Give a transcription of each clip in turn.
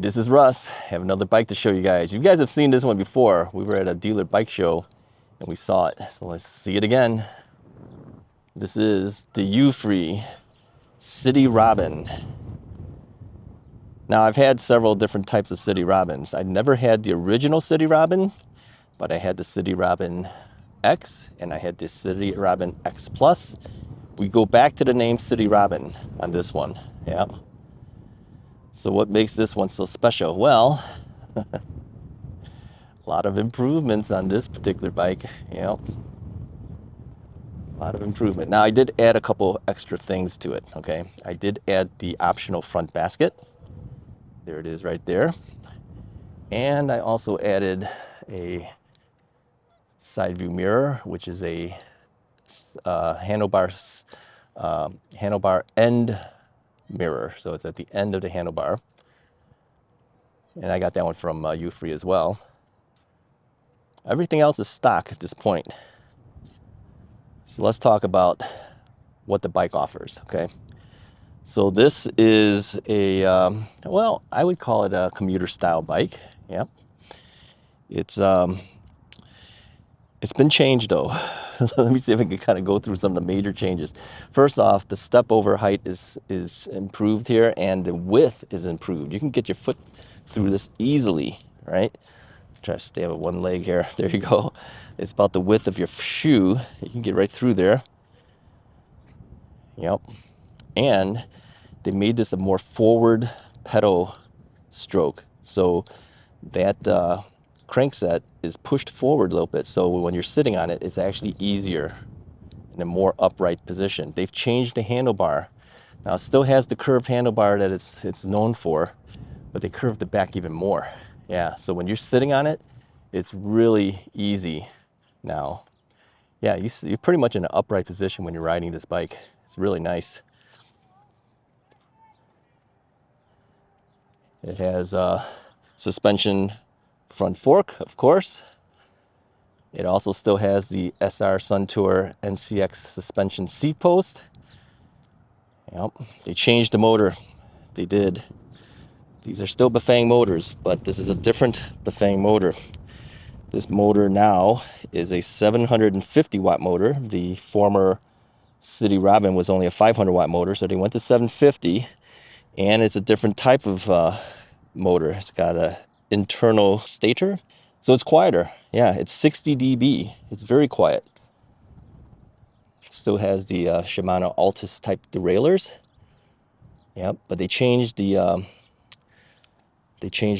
Hey, this is Russ. I have another bike to show you guys. You guys have seen this one before. We were at a dealer bike show and we saw it. So let's see it again. This is the Euphree City Robin. Now, I've had several different types of City Robins. I never had the original City Robin, but I had the City Robin X and I had the City Robin X Plus. We go back to the name City Robin on this one. Yeah. So what makes this one so special? Well, a lot of improvements on this particular bike. Yeah. A lot of improvement. Now, I did add a couple extra things to it, okay? I did add the optional front basket. There it is right there. And I also added a side view mirror, which is a handlebar end mirror. So it's at the end of the handlebar. And I got that one from Euphree as well. Everything else is stock at this point. So let's talk about what the bike offers, okay? So this is a, well, I would call it a commuter style bike. Yep. It's been changed though. Let me see if I can kind of go through some of the major changes. First off, the step over height is improved here and the width is improved. You can get your foot through this easily, right? Try to stay with one leg here. There you go. It's about the width of your shoe. You can get right through there. Yep. And they made this a more forward pedal stroke. So that crankset is pushed forward a little bit. So when you're sitting on it, it's actually easier in a more upright position. They've changed the handlebar. Now it still has the curved handlebar that it's known for, but they curved it back even more. Yeah, so when you're sitting on it, it's really easy now. Yeah, you're pretty much in an upright position when you're riding this bike. It's really nice. It has suspension front fork, of course. It also still has the SR Suntour NCX suspension seat post. Yep, they changed the motor. They did. These are still Bafang motors, but this is a different Bafang motor. This motor now is a 750 watt motor. The former City Robin was only a 500 watt motor, so they went to 750, and it's a different type of motor. It's got a internal stator, so it's quieter. Yeah, it's 60 dB. It's very quiet. Still has the Shimano Altus type derailleurs. Yep, but they changed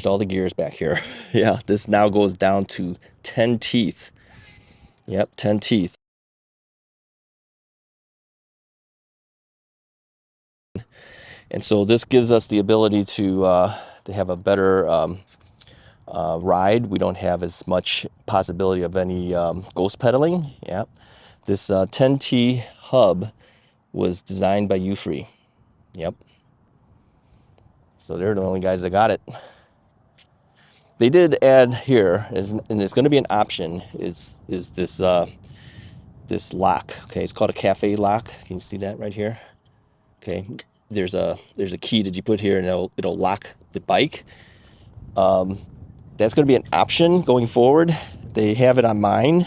all the gears back here. Yeah, this now goes down to 10 teeth. Yep, 10 teeth. And so this gives us the ability to have a better ride. We don't have as much possibility of any ghost pedaling. Yep. This 10T hub was designed by Euphree. Yep. So they're the only guys that got it. They did add here, and it's going to be an option, is this this lock. Okay, it's called a cafe lock. Can you see that right here? Okay, there's a key that you put here, and it'll lock the bike. That's going to be an option going forward. They have it on mine,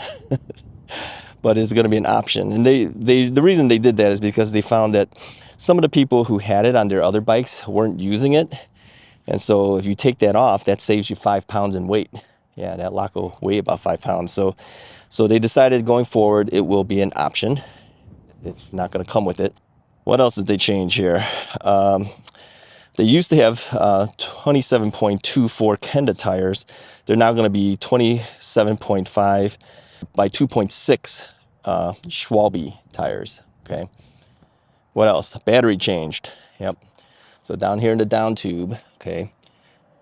but it's going to be an option. And the reason they did that is because they found that some of the people who had it on their other bikes weren't using it. And so if you take that off, that saves you 5 pounds in weight. Yeah, that lock will weigh about 5 pounds. So they decided going forward, it will be an option. It's not going to come with it. What else did they change here? They used to have 27.24 Kenda tires. They're now going to be 27.5 by 2.6 Schwalbe tires. Okay. What else? Battery changed. Yep. So down here in the down tube, okay,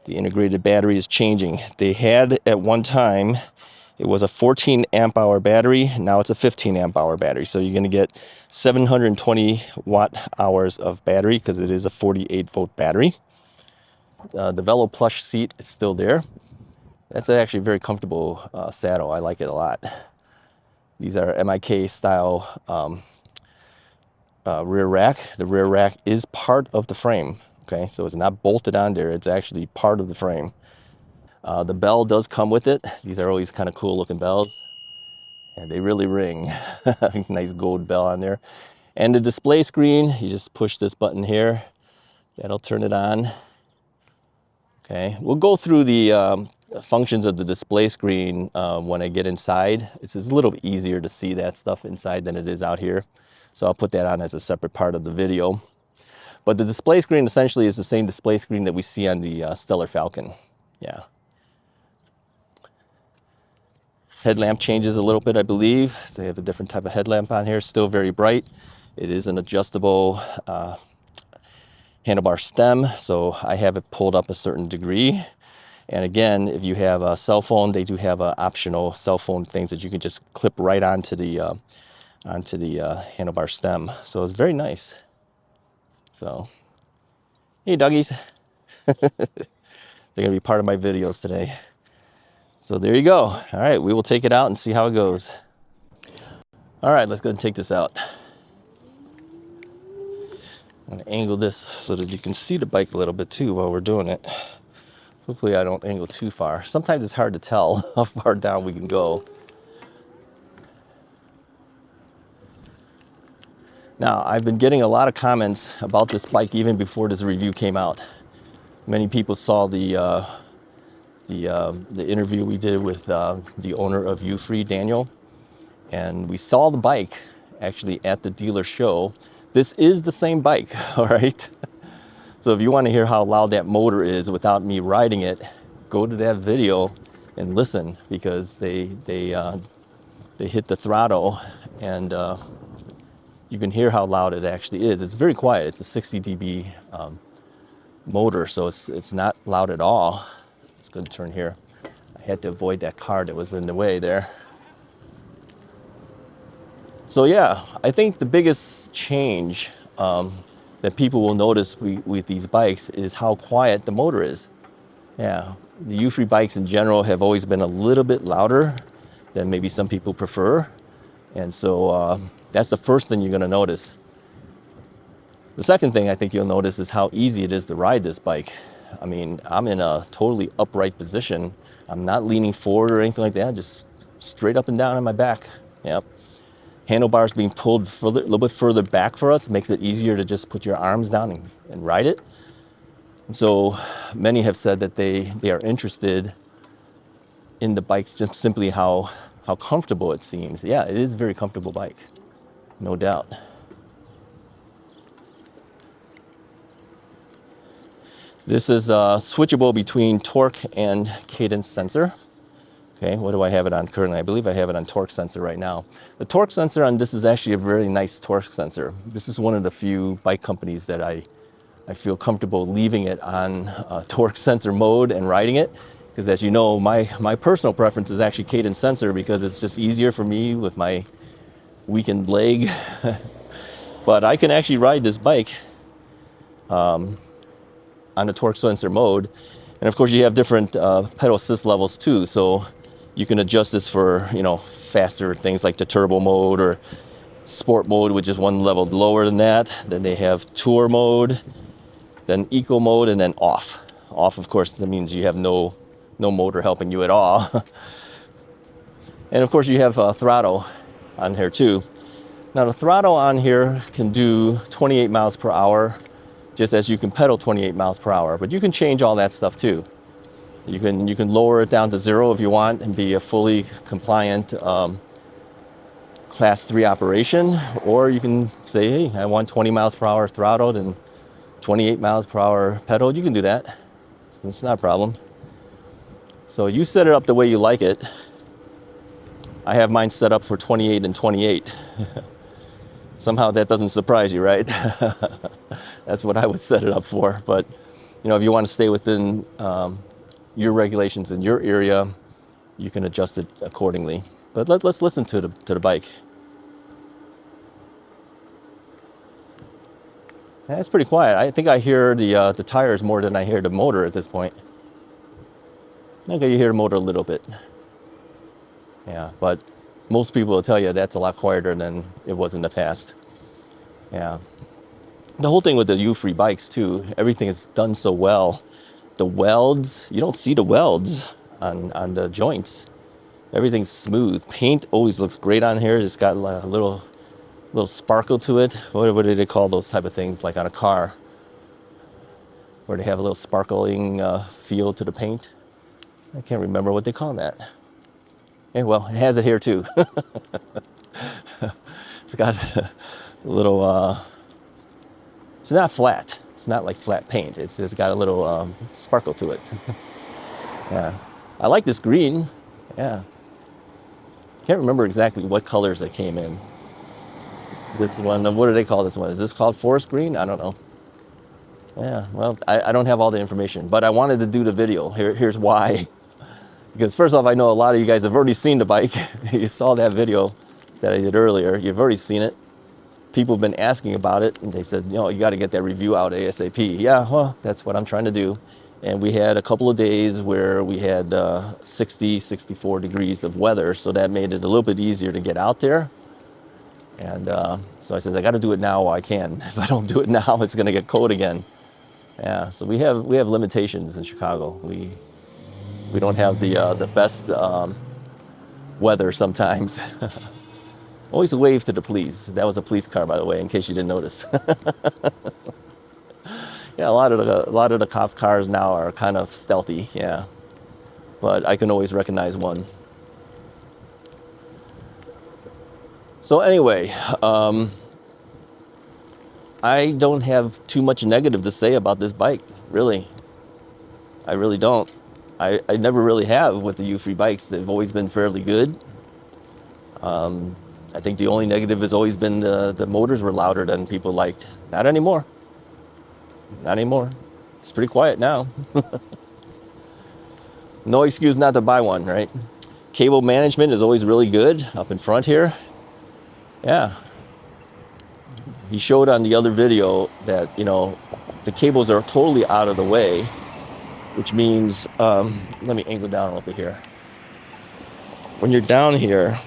the integrated battery is changing. They had at one time, it was a 14 amp hour battery. Now it's a 15 amp hour battery. So you're going to get 720 watt hours of battery because it is a 48 volt battery. The Velo plush seat is still there. That's actually a very comfortable saddle. I like it a lot. These are MIK style rear rack. The rear rack is part of the frame. Okay, so it's not bolted on there. It's actually part of the frame. The bell does come with it. These are always kind of cool looking bells. And they really ring. Nice gold bell on there. And the display screen, you just push this button here. That'll turn it on. Okay, we'll go through the functions of the display screen when I get inside. It's a little bit easier to see that stuff inside than it is out here. So I'll put that on as a separate part of the video. But the display screen essentially is the same display screen that we see on the Stellar Falcon. Yeah. Headlamp changes a little bit, I believe. So they have a different type of headlamp on here, still very bright. It is an adjustable handlebar stem, so I have it pulled up a certain degree. And again, if you have a cell phone, they do have optional cell phone things that you can just clip right onto the handlebar stem. So it's very nice. So, hey doggies. They're gonna be part of my videos today. So there you go. All right, we will take it out and see how it goes. All right, let's go ahead and take this out. I'm gonna angle this so that you can see the bike a little bit too while we're doing it. Hopefully I don't angle too far. Sometimes it's hard to tell how far down we can go. Now, I've been getting a lot of comments about this bike even before this review came out. Many people saw the interview we did with the owner of Euphree, Daniel, and we saw the bike actually at the dealer show. This is the same bike, all right? So if you want to hear how loud that motor is without me riding it, go to that video and listen, because they hit the throttle and you can hear how loud it actually is. It's very quiet. It's a 60 dB motor, so it's not loud at all. It's going to turn here. I had to avoid that car that was in the way there. So yeah, I think the biggest change that people will notice with these bikes is how quiet the motor is. Yeah, the Euphree bikes in general have always been a little bit louder than maybe some people prefer. And so that's the first thing you're going to notice. The second thing I think you'll notice is how easy it is to ride this bike. I mean, I'm in a totally upright position. I'm not leaning forward or anything like that, just straight up and down on my back. Yep. Handlebars being pulled a little bit further back for us makes it easier to just put your arms down and ride it. And so many have said that they are interested in the bikes just simply how comfortable it seems. Yeah, it is a very comfortable bike, no doubt. This is switchable between torque and cadence sensor. Okay, what do I have it on currently? I believe I have it on torque sensor right now. The torque sensor on this is actually a very nice torque sensor. This is one of the few bike companies that I feel comfortable leaving it on torque sensor mode and riding it. Because as you know, my personal preference is actually cadence sensor, because it's just easier for me with my weakened leg. But I can actually ride this bike on the torque sensor mode. And of course you have different pedal assist levels too. So you can adjust this for, you know, faster things like the turbo mode or sport mode, which is one level lower than that. Then they have tour mode, then eco mode, and then off. Off, of course, that means you have no motor helping you at all. And of course you have throttle on here too. Now the throttle on here can do 28 miles per hour, just as you can pedal 28 miles per hour, but you can change all that stuff too. You can lower it down to 0 if you want and be a fully compliant class 3 operation, or you can say, hey, I want 20 miles per hour throttled and 28 miles per hour pedaled. You can do that. It's not a problem. So you set it up the way you like it. I have mine set up for 28 and 28. Somehow that doesn't surprise you, right? That's what I would set it up for. But you know, if you want to stay within your regulations in your area, you can adjust it accordingly. But let's listen to the bike. Yeah, it's pretty quiet. I think I hear the tires more than I hear the motor at this point. Okay, you hear the motor a little bit. Yeah, but most people will tell you that's a lot quieter than it was in the past. Yeah. The whole thing with the Euphree bikes too, everything is done so well. The welds, you don't see the welds on the joints. Everything's smooth. Paint always looks great on here. It's got a little sparkle to it. What do they call those type of things, like on a car, where they have a little sparkling feel to the paint? I can't remember what they call that. Yeah, well, it has it here too. It's got a little, it's not flat. It's not like flat paint. It's got a little sparkle to it. Yeah, I like this green. Yeah, can't remember exactly what colors they came in. This one, what do they call this one? Is this called forest green? I don't know. Yeah, well, I don't have all the information, but I wanted to do the video. Here's why. Because first off, I know a lot of you guys have already seen the bike. You saw that video that I did earlier. You've already seen it. People have been asking about it, and they said, you know, you got to get that review out ASAP. Yeah, well, that's what I'm trying to do. And we had a couple of days where we had 60, 64 degrees of weather, so that made it a little bit easier to get out there. And so I said, I got to do it now while I can. If I don't do it now, it's going to get cold again. Yeah, so we have limitations in Chicago. We don't have the best weather sometimes. Always a wave to the police. That was a police car, by the way, in case you didn't notice. Yeah, a lot of the cop cars now are kind of stealthy. Yeah, but I can always recognize one. So anyway, I don't have too much negative to say about this bike, really. I really don't. I never really have with the Euphree bikes. They've always been fairly good. I think the only negative has always been the motors were louder than people liked. Not anymore. Not anymore. It's pretty quiet now. No excuse not to buy one, right? Cable management is always really good up in front here. Yeah. He showed on the other video that, you know, the cables are totally out of the way, which means, let me angle down a little bit here. When you're down here,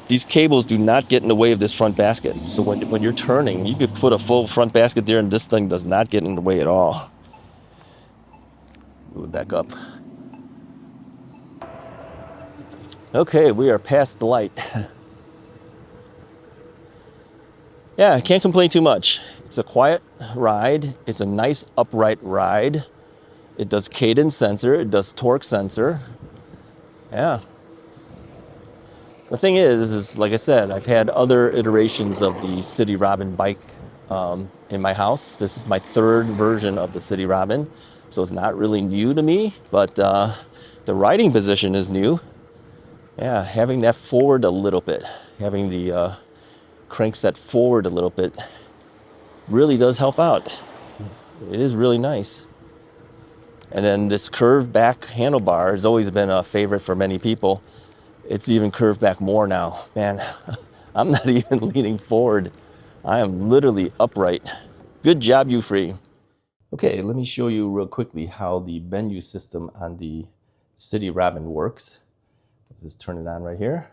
these cables do not get in the way of this front basket. So when you're turning, you could put a full front basket there and this thing does not get in the way at all. Move it back up. Okay, we are past the light. Yeah, I can't complain too much. It's a quiet ride. It's a nice upright ride. It does cadence sensor. It does torque sensor. Yeah. The thing is like I said, I've had other iterations of the City Robin bike in my house. This is my third version of the City Robin, so it's not really new to me, but the riding position is new. Yeah, having that forward a little bit, having the crank set forward a little bit really does help out. It is really nice. And then this curved back handlebar has always been a favorite for many people. It's even curved back more now. Man, I'm not even leaning forward. I am literally upright. Good job, Euphree. Okay, let me show you real quickly how the menu system on the City Robin works. Just turn it on right here.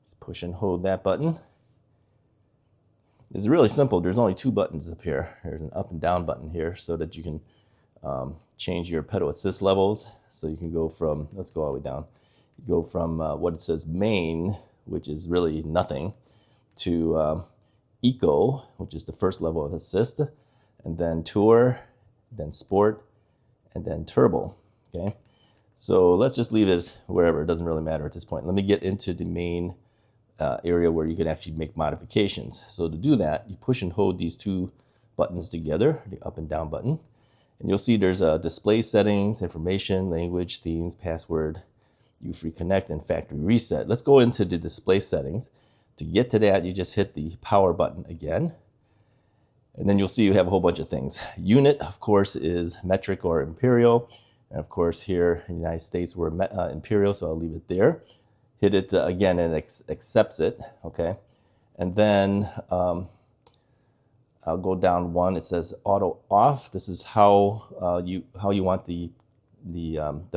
Just push and hold that button. It's really simple. There's only two buttons up here. There's an up and down button here so that you can change your pedal assist levels. So you can go from, let's go all the way down. You go from what it says main, which is really nothing, to eco, which is the first level of assist, and then tour, then sport, and then turbo. Okay, so let's just leave it wherever. It doesn't really matter at this point. Let me get into the main area where you can actually make modifications. So to do that, you push and hold these two buttons together, the up and down button, and you'll see there's display settings, information, language, themes, password, Euphree Connect, and factory reset. Let's go into the display settings. To get to that, you just hit the power button again, and then you'll see you have a whole bunch of things. Unit, of course, is metric or imperial, and of course here in the United States we're imperial, so I'll leave it there. Hit it again and it accepts it, okay? And then I'll go down one. It says auto off. This is how you want the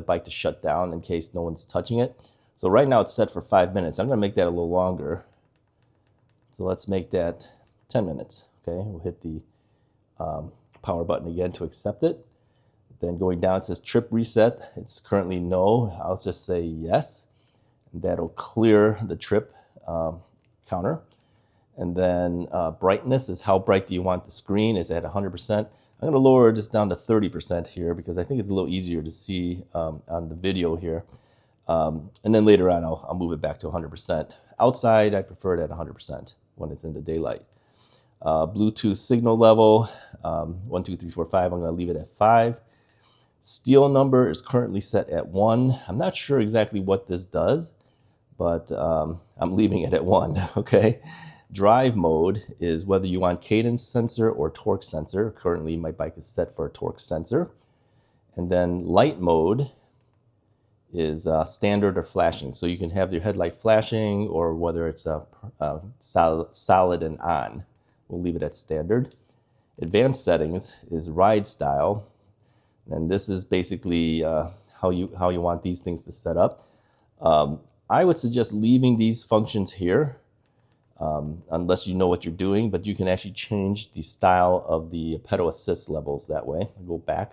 bike to shut down in case no one's touching it. So right now it's set for 5 minutes. I'm gonna make that a little longer. So let's make that 10 minutes, Okay, we'll hit the power button again to accept it. Then going down, it says trip reset. It's currently no. I'll just say yes. And that'll clear the trip counter. And then brightness is how bright do you want the screen. Is at 100%. I'm going to lower this down to 30% here because I think it's a little easier to see on the video here. And then later on, I'll move it back to 100%. Outside, I prefer it at 100% when it's in the daylight. Bluetooth signal level, 1, 2, 3, 4, 5. I'm going to leave it at 5. Steel number is currently set at 1. I'm not sure exactly what this does, but I'm leaving it at 1, okay? Drive mode is whether you want cadence sensor or torque sensor. Currently, my bike is set for a torque sensor. And then light mode is standard or flashing. So you can have your headlight flashing or whether it's solid and on. We'll leave it at standard. Advanced settings is ride style. And this is basically how you want these things to set up. I would suggest leaving these functions here unless you know what you're doing, but you can actually change the style of the pedal assist levels that way. I'll go back.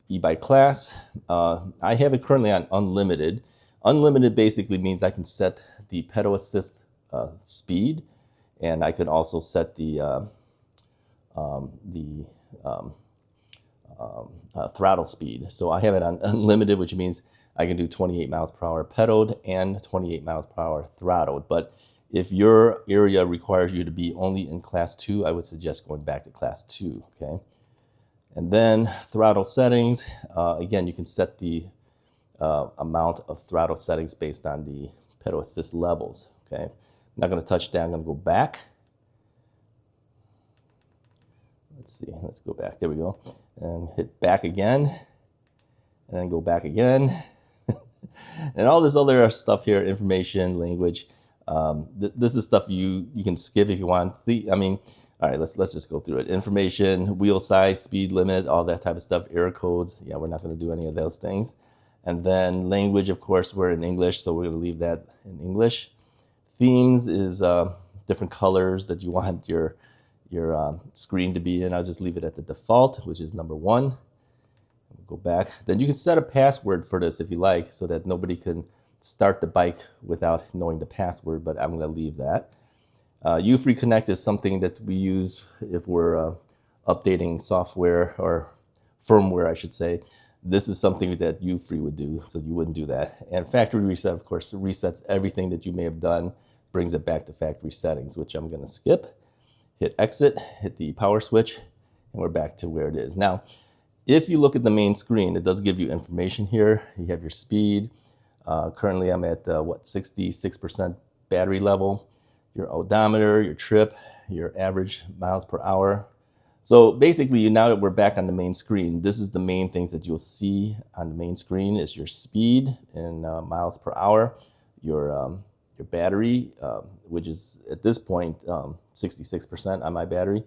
E-bike class. I have it currently on unlimited. Unlimited basically means I can set the pedal assist speed, and I can also set the throttle speed. So I have it on unlimited, which means I can do 28 miles per hour pedaled and 28 miles per hour throttled. But if your area requires you to be only in class 2, I would suggest going back to class 2, okay? And then throttle settings, again, you can set the amount of throttle settings based on the pedal assist levels, okay? I'm not gonna touch that, I'm gonna go back. Let's see, let's go back, there we go. And hit back again, and then go back again. And all this other stuff here, information, language, this is stuff you can skip if you want. All right, let's just go through it. Information, wheel size, speed limit, all that type of stuff, error codes. Yeah, we're not gonna do any of those things. And then language, of course, we're in English, so we're gonna leave that in English. Themes is different colors that you want your screen to be in. I'll just leave it at the default, which is number 1. We'll go back. Then you can set a password for this if you like, so that nobody can start the bike without knowing the password, but I'm going to leave that. Euphree Connect is something that we use if we're updating software or firmware, I should say. This is something that Euphree would do, so you wouldn't do that. And factory reset, of course, resets everything that you may have done, brings it back to factory settings, which I'm going to skip. Hit exit, hit the power switch, and we're back to where it is. Now, if you look at the main screen, it does give you information here. You have your speed. Currently, I'm at, 66% battery level. Your odometer, your trip, your average miles per hour. So basically, now that we're back on the main screen, this is the main things that you'll see on the main screen is your speed in miles per hour, your battery, which is at this point 66% on my battery,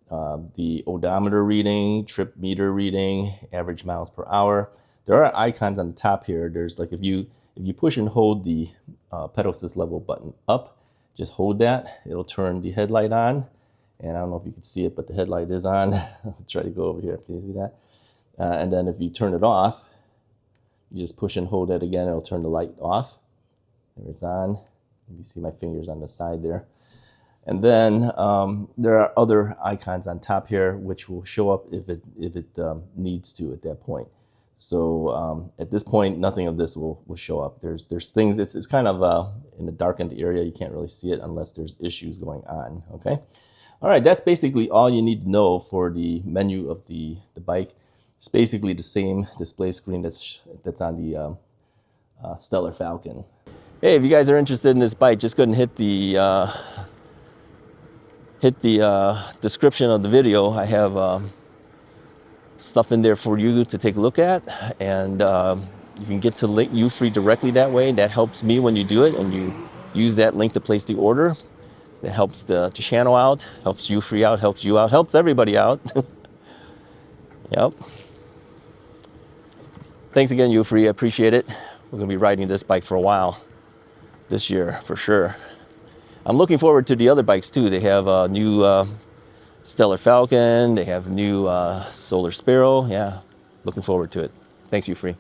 the odometer reading, trip meter reading, average miles per hour. There are icons on the top here. There's like if you push and hold the pedal assist level button up, just hold that. It'll turn the headlight on, and I don't know if you can see it, but the headlight is on. I'll try to go over here. Can you see that? And then if you turn it off, you just push and hold it again. It'll turn the light off. There it's on. You see my fingers on the side there. And then there are other icons on top here which will show up if it needs to at that point. So at this point, nothing of this will show up. There's things, it's kind of in a darkened area. You can't really see it unless there's issues going on, okay? All right, that's basically all you need to know for the menu of the bike. It's basically the same display screen that's on the Stellar Falcon. Hey, if you guys are interested in this bike, just go ahead and hit the description of the video. I have stuff in there for you to take a look at, and you can get to link Euphree directly that way. That helps me when you do it, and you use that link to place the order. That helps the channel out, helps Euphree out, helps you out, helps everybody out. Yep. Thanks again, Euphree. I appreciate it. We're going to be riding this bike for a while this year, for sure. I'm looking forward to the other bikes too. They have a new Stellar Falcon. They have new Solar Sparrow. Yeah, looking forward to it. Thanks, Euphree.